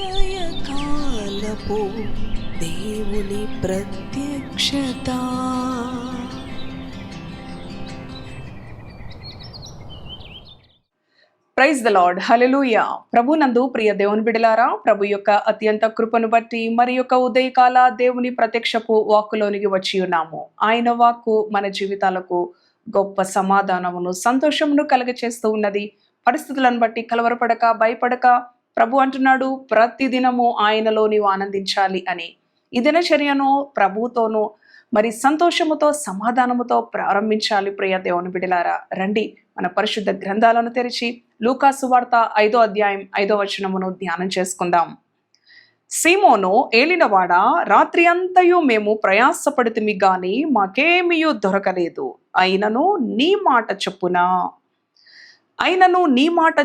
ఉదయకాలపు దేవుని ప్రత్యక్షత. ప్రైజ్ ద లార్డ్, హల్లెలూయా. ప్రభునందు ప్రియ దేవుని బిడలారా, ప్రభు యొక్క అత్యంత కృపను బట్టి మరి యొక్క ఉదయకాల దేవుని ప్రత్యక్షపు వాక్కులోనికి వచ్చి ఉన్నాము. ఆయన వాక్కు మన జీవితాలకు గొప్ప సమాధానమును, సంతోషమును కలగచేస్తూ ఉన్నది. పరిస్థితులను బట్టి కలవరపడక, భయపడక ప్రభు అంటున్నాడు, ప్రతిదినము ఆయనలో నీవు ఆనందించాలి అని. ఈ దినచర్యను ప్రభుతోనూ మరి సంతోషముతో, సమాధానముతో ప్రారంభించాలి. ప్రియ దేవుని బిడలారా, రండి మన పరిశుద్ధ గ్రంథాలను తెరిచి లూకా సువార్త 5వ అధ్యాయం 5వ వచనమును ధ్యానం చేసుకుందాం. సీమోను ఏలినవాడ, రాత్రి అంతయు మేము ప్రయాసపడితిమి గాని మాకేమియూ దొరకలేదు, అయినను నీ మాట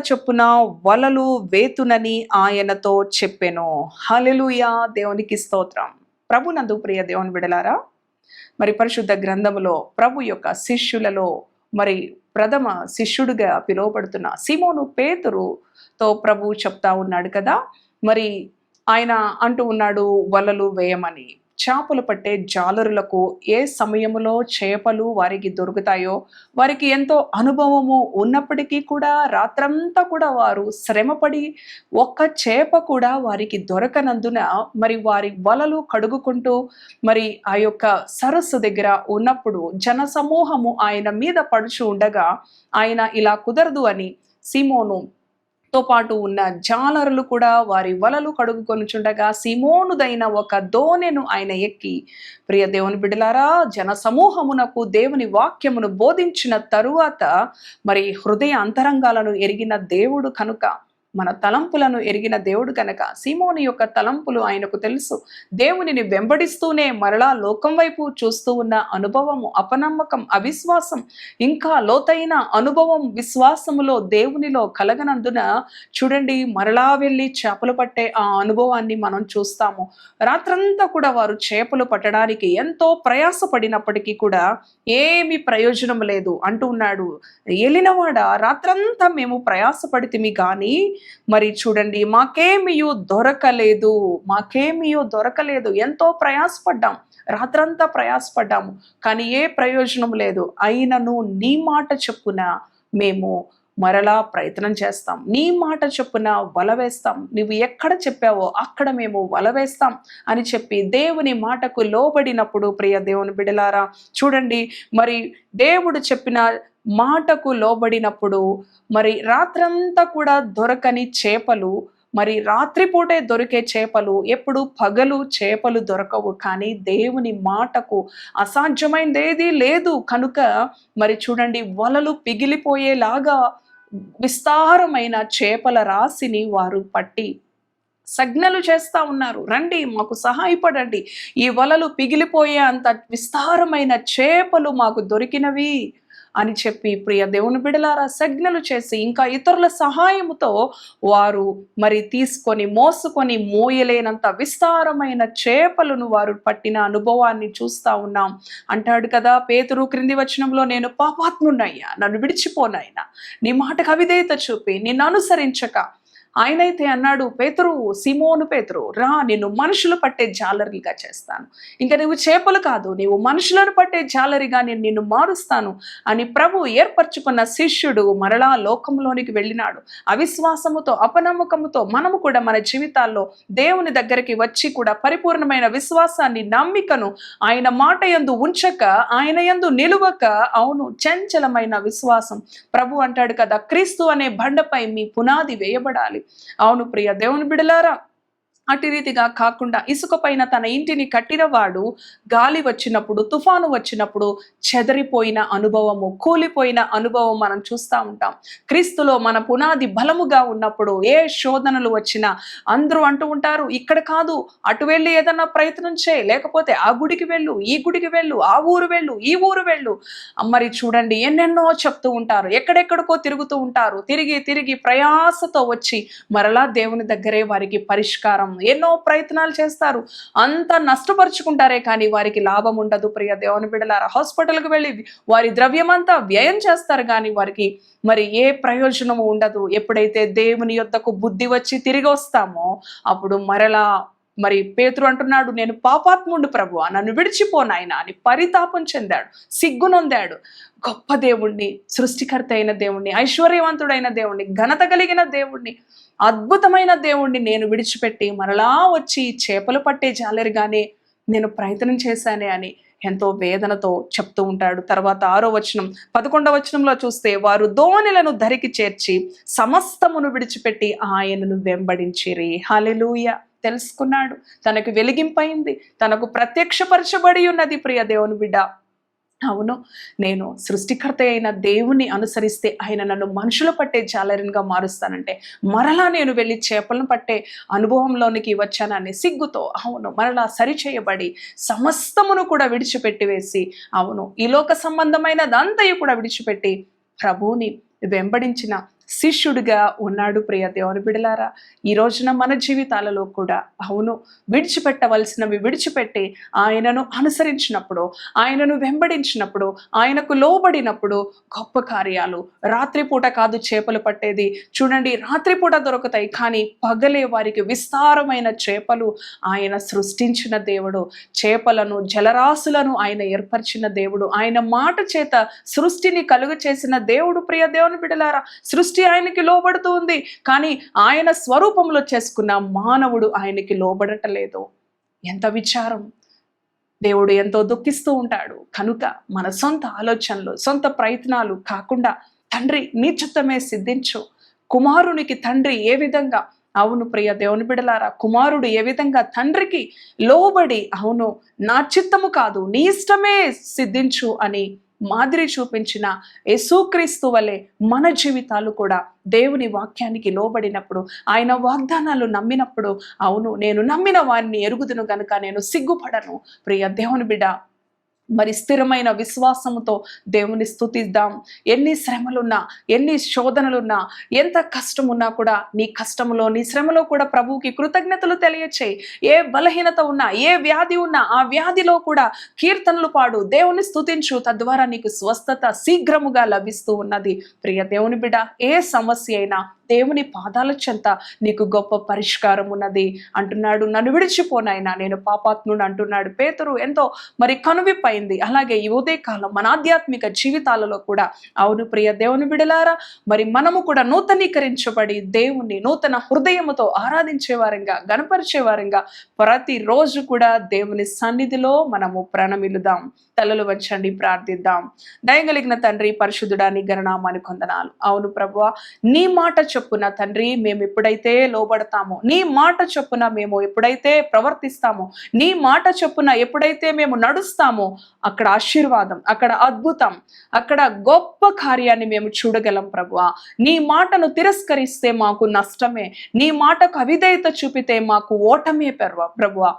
చొప్పున వలలు వేతునని ఆయనతో చెప్పెను. హల్లెలూయా, దేవునికి స్తోత్రం. ప్రభునందు ప్రియ దేవుని బిడలారా, మరి పరిశుద్ధ గ్రంథములో ప్రభు యొక్క శిష్యులలో మరి ప్రథమ శిష్యుడిగా పిలువబడుతున్న సీమోను పేతురుతో ప్రభు చెప్తా ఉన్నాడు కదా. మరి ఆయన అంటూ ఉన్నాడు, వలలు వేయమని. చేపలు పట్టే జాలరులకు ఏ సమయంలో చేపలు వారికి దొరుకుతాయో, వారికి ఎంతో అనుభవము ఉన్నప్పటికీ కూడా రాత్రంతా కూడా వారు శ్రమపడి ఒక్క చేప కూడా వారికి దొరకనందున మరి వారి వలలు కడుగుకుంటూ మరి ఆ యొక్క సరస్సు దగ్గర ఉన్నప్పుడు జన సమూహము ఆయన మీద పడుచు ఉండగా ఆయన ఇలా కుదరదు అని సీమోను తో పాటు ఉన్న జాలరులు కూడా వారి వలలు కడుగుకొనుచుండగా సీమోనుదైన ఒక దోణెను ఆయన ఎక్కి, ప్రియ దేవుని బిడ్డలారా, జన సమూహమునకు దేవుని వాక్యమును బోధించిన తరువాత మరి హృదయ అంతరంగాలను ఎరిగిన దేవుడు కనుక, మన తలంపులను ఎరిగిన దేవుడు కనుక సీమోను యొక్క తలంపులు ఆయనకు తెలుసు. దేవునిని వెంబడిస్తూనే మరలా లోకం వైపు చూస్తూ ఉన్న అనుభవము, అపనమ్మకం, అవిశ్వాసం, ఇంకా లోతైన అనుభవం విశ్వాసములో దేవునిలో కలగనందున చూడండి, మరలా వెళ్ళి చేపలు పట్టే ఆ అనుభవాన్ని మనం చూస్తాము. రాత్రంతా కూడా వారు చేపలు పట్టడానికి ఎంతో ప్రయాసపడినప్పటికీ కూడా ఏమి ప్రయోజనం లేదు అంటూ ఉన్నాడు. ఏలినవాడ, రాత్రంతా మేము ప్రయాసపడితిమి కానీ మరి చూడండి మాకేమియూ దొరకలేదు. ఎంతో ప్రయాసపడ్డాం, రాత్రంతా ప్రయాసపడ్డాము కానీ ఏ ప్రయోజనం లేదు. అయినను నీ మాట చొప్పున మేము మరలా ప్రయత్నం చేస్తాం, నీ మాట చొప్పున వల వేస్తాం, నువ్వు ఎక్కడ చెప్పావో అక్కడ మేము వల వేస్తాం అని చెప్పి దేవుని మాటకు లోబడినప్పుడు, ప్రియ దేవుని బిడలారా చూడండి, మరి దేవుడు చెప్పిన మాటకు లోబడినప్పుడు మరి రాత్రంతా కూడా దొరకని చేపలు, మరి రాత్రిపూటే దొరికే చేపలు, ఎప్పుడు పగలు చేపలు దొరకవు. కానీ దేవుని మాటకు అసాధ్యమైనది ఏదీ లేదు కనుక మరి చూడండి, వలలు పిగిలిపోయేలాగా విస్తారమైన చేపల రాశిని వారు పట్టి సజ్ఞలు చేస్తా ఉన్నారు. రండి మాకు సహాయపడండి, ఈ వలలు పిగిలిపోయే అంత విస్తారమైన చేపలు మాకు దొరికినవి అని చెప్పి ప్రియ దేవుని బిడలారా సజ్ఞలు చేసి ఇంకా ఇతరుల సహాయముతో వారు మరి తీసుకొని మోసుకొని మోయలేనంత విస్తారమైన చేపలను వారు పట్టిన అనుభవాన్ని చూస్తా ఉన్నాం. అంటాడు కదా పేతురు క్రింది వచనంలో, నేను పాపాత్మున్నయ్యా, నన్ను విడిచిపోనైనా, నీ మాటకు అవిధేయత చూపి నిన్ను అనుసరించక. ఆయనైతే అన్నాడు, పేతురు, సీమోను పేతురు, రా, నిన్ను మనుషులు పట్టే జాలరిగా చేస్తాను. ఇంకా నువ్వు చేపలు కాదు, నీవు మనుషులను పట్టే జాలరిగా నేను నిన్ను మారుస్తాను అని ప్రభు ఏర్పరచుకున్న శిష్యుడు మరలా లోకంలోనికి వెళ్ళినాడు. అవిశ్వాసముతో, అపనమ్మకముతో మనము కూడా మన జీవితాల్లో దేవుని దగ్గరికి వచ్చి కూడా పరిపూర్ణమైన విశ్వాసాన్ని, నమ్మికను ఆయన మాట యందు ఉంచక, ఆయన యందు నిలువక, అవును చంచలమైన విశ్వాసం. ప్రభు అంటాడు కదా, క్రీస్తు అనే బండపై మీ పునాది వేయబడాలి. అవును ప్రియ దేవుని బిడలారా, అటు రీతిగా కాకుండా ఇసుక పైన తన ఇంటిని కట్టినవాడు గాలి వచ్చినప్పుడు, తుఫాను వచ్చినప్పుడు చెదరిపోయిన అనుభవము, కూలిపోయిన అనుభవం మనం చూస్తూ ఉంటాం. క్రీస్తులో మన పునాది బలముగా ఉన్నప్పుడు ఏ శోధనలు వచ్చినా అందరూ అంటూ ఉంటారు, ఇక్కడ కాదు, అటు వెళ్ళి ఏదన్నా ప్రయత్నం చేయి, లేకపోతే ఆ గుడికి వెళ్ళు, ఈ గుడికి వెళ్ళు, ఆ ఊరు వెళ్ళు, ఈ ఊరు వెళ్ళు. మరి చూడండి ఎన్నెన్నో చెప్తూ ఉంటారు, ఎక్కడెక్కడికో తిరుగుతూ ఉంటారు. తిరిగి తిరిగి ప్రయాసతో వచ్చి మరలా దేవుని దగ్గరే వారికి పరిష్కారం ఎన్నో ప్రయత్నాలు చేస్తారు, అంతా నష్టపరుచుకుంటారే కానీ వారికి లాభం ఉండదు. ప్రియ దేవుని బిడ్డలారా, హాస్పిటల్కి వెళ్ళి వారి ద్రవ్యమంతా వ్యయం చేస్తారు కానీ వారికి మరి ఏ ప్రయోజనము ఉండదు. ఎప్పుడైతే దేవుని యొద్దకు బుద్ధి వచ్చి తిరిగి వస్తామో అప్పుడు మరలా మరి పేతురు అంటున్నాడు, నేను పాపాత్ముండు ప్రభువా, నన్ను విడిచిపోనాయన అని పరితాపం చెందాడు, సిగ్గునొందాడు. గొప్ప దేవుణ్ణి, సృష్టికర్త అయిన దేవుణ్ణి, ఐశ్వర్యవంతుడైన దేవుణ్ణి, ఘనత కలిగిన దేవుణ్ణి, అద్భుతమైన దేవుణ్ణి నేను విడిచిపెట్టి మరలా వచ్చి చేపలు పట్టే జాలరిగానే నేను ప్రయత్నం చేశానే అని ఎంతో వేదనతో చెప్తూ ఉంటాడు. తర్వాత 6వ వచనం 11వ వచనంలో చూస్తే, వారు దోణిలను ధరికి చేర్చి సమస్తమును విడిచిపెట్టి ఆయనను వెంబడించిరి. హల్లెలూయా. తెలుసుకున్నాడు, తనకు వెలిగింపైంది, తనకు ప్రత్యక్షపరచబడి ఉన్నది. ప్రియ దేవుని బిడ్డ, అవును, నేను సృష్టికర్త అయిన దేవుని అనుసరిస్తే ఆయన నన్ను మనుషులు పట్టే జాలరిగా మారుస్తానంటే మరలా నేను వెళ్ళి చేపలను పట్టే అనుభవంలోనికి వచ్చానని సిగ్గుతో, అవును, మరలా సరిచేయబడి సమస్తమును కూడా విడిచిపెట్టి వేసి, అవును, ఈ లోక సంబంధమైనదంతయు కూడా విడిచిపెట్టి ప్రభువుని వెంబడించిన శిష్యుడిగా ఉన్నాడు. ప్రియ దేవుని బిడలారా, ఈ రోజున మన జీవితాలలో కూడా, అవును, విడిచిపెట్టవలసినవి విడిచిపెట్టి ఆయనను అనుసరించినప్పుడు, ఆయనను వెంబడించినప్పుడు, ఆయనకు లోబడినప్పుడు గొప్ప కార్యాలు. రాత్రిపూట కాదు చేపలు పట్టేది, చూడండి, రాత్రిపూట దొరుకుతాయి కానీ పగలే వారికి విస్తారమైన చేపలు ఆయన సృష్టించిన దేవుడు. చేపలను, జలరాశులను ఆయన ఏర్పరిచిన దేవుడు, ఆయన మాట చేత సృష్టిని కలుగు చేసిన దేవుడు. ప్రియ దేవుని బిడలారా, సృష్టి ఆయనకి లోబడుతూ ఉంది కానీ ఆయన స్వరూపంలో చేసుకున్న మానవుడు ఆయనకి లోబడటలేదు. ఎంత విచారం! దేవుడు ఎంతో దుఃఖిస్తూ ఉంటాడు. కనుక మన సొంత ఆలోచనలు, సొంత ప్రయత్నాలు కాకుండా తండ్రి నీ చిత్తమే సిద్ధించు. కుమారునికి తండ్రి ఏ విధంగా, అవును ప్రియ దేవుని బిడలారా, కుమారుడు ఏ విధంగా తండ్రికి లోబడి, అవును, నా చిత్తము కాదు నీ ఇష్టమే సిద్ధించు అని మాదిరి చూపించిన యేసుక్రీస్తు వలె మన జీవితాలు కూడా దేవుని వాక్యానికి లోబడినప్పుడు, ఆయన వాగ్దానాలు నమ్మినప్పుడు, అవును, నేను నమ్మిన వారిని ఎరుగుదును గనుక నేను సిగ్గుపడను. ప్రియ దేవుని బిడ్డ, మరి స్థిరమైన విశ్వాసముతో దేవుని స్తుతిద్దాం. ఎన్ని శ్రమలున్నా, ఎన్ని శోధనలున్నా, ఎంత కష్టమున్నా కూడా నీ కష్టములో, నీ శ్రమలో కూడా ప్రభువుకి కృతజ్ఞతలు తెలియచేయి. ఏ బలహీనత ఉన్నా, ఏ వ్యాధి ఉన్నా ఆ వ్యాధిలో కూడా కీర్తనలు పాడు, దేవుని స్తుతించు. తద్వారా నీకు స్వస్థత శీఘ్రముగా లభిస్తూ ఉన్నది. ప్రియ దేవుని బిడ్డ, ఏ సమస్య అయినా దేవుని పాదాల చెంత నీకు గొప్ప పరిష్కారం ఉన్నది అంటున్నాడు. నన్ను విడిచిపోనైనా నేను పాపాత్ముడు అంటున్నాడు పేతురు. ఎంతో మరి కనువిప్పైంది. అలాగే ఈ ఉదయకాలం మన ఆధ్యాత్మిక జీవితాలలో కూడా, అవును ప్రియ దేవుని బిడలారా, మరి మనము కూడా నూతనీకరించబడి దేవుని నూతన హృదయముతో ఆరాధించే వారంగా, గణపరిచే వారంగా ప్రతిరోజు కూడా దేవుని సన్నిధిలో మనము ప్రణమిలుదాం. తలలు వంచండి, ప్రార్థిద్దాం. దయగలిగిన తండ్రి, పరిశుద్ధుడా, నీ గణనామాని కొందనాలు. అవును ప్రభువా, నీ మాట చొప్పున తండ్రి మేము ఎప్పుడైతే లోబడతామో, నీ మాట చొప్పున మేము ఎప్పుడైతే ప్రవర్తిస్తామో, నీ మాట చొప్పున ఎప్పుడైతే మేము నడుస్తామో అక్కడ ఆశీర్వాదం, అక్కడ అద్భుతం, అక్కడ గొప్ప కార్యాన్ని మేము చూడగలం ప్రభువా. నీ మాటను తిరస్కరిస్తే మాకు నష్టమే, నీ మాటకు అవిధేయత చూపితే మాకు ఓటమే ప్రభువా.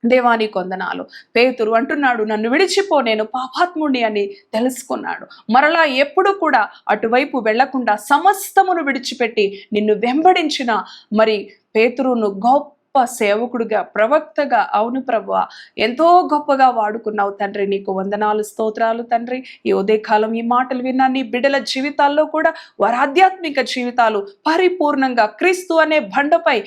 దేవాని కొందనాలు. పేతురు అంటున్నాడు, నన్ను విడిచిపో, నేను పాపాత్ముడిని అని తెలుసుకున్నాడు. మరలా ఎప్పుడు కూడా అటువైపు వెళ్లకుండా సమస్తమును విడిచిపెట్టి నిన్ను వెంబడించిన మరి పేతురును గొప్ప సేవకుడిగా, ప్రవక్తగా, అవును ప్రభువా, ఎంతో గొప్పగా వాడుకున్నావు తండ్రి. నీకు వందనాలు, స్తోత్రాలు తండ్రి. ఈ ఉదయకాలం ఈ మాటలు విన్నా నీ బిడ్డల జీవితాల్లో కూడా వారి ఆధ్యాత్మిక జీవితాలు పరిపూర్ణంగా క్రీస్తు అనే బండపై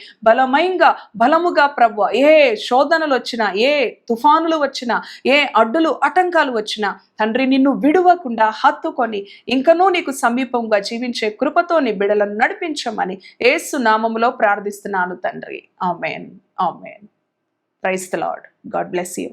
బలముగా ప్రభువా, ఏ శోధనలు వచ్చినా, ఏ తుఫానులు వచ్చినా, ఏ అడ్డులు ఆటంకాలు వచ్చినా తండ్రి నిన్ను విడువకుండా హత్తుకొని ఇంకనూ నీకు సమీపంగా జీవించే కృపతో నీ బిడ్డలను నడిపించమని యేసు నామములో ప్రార్థిస్తున్నాను తండ్రి. Amen. Amen. Praise the Lord. God bless you.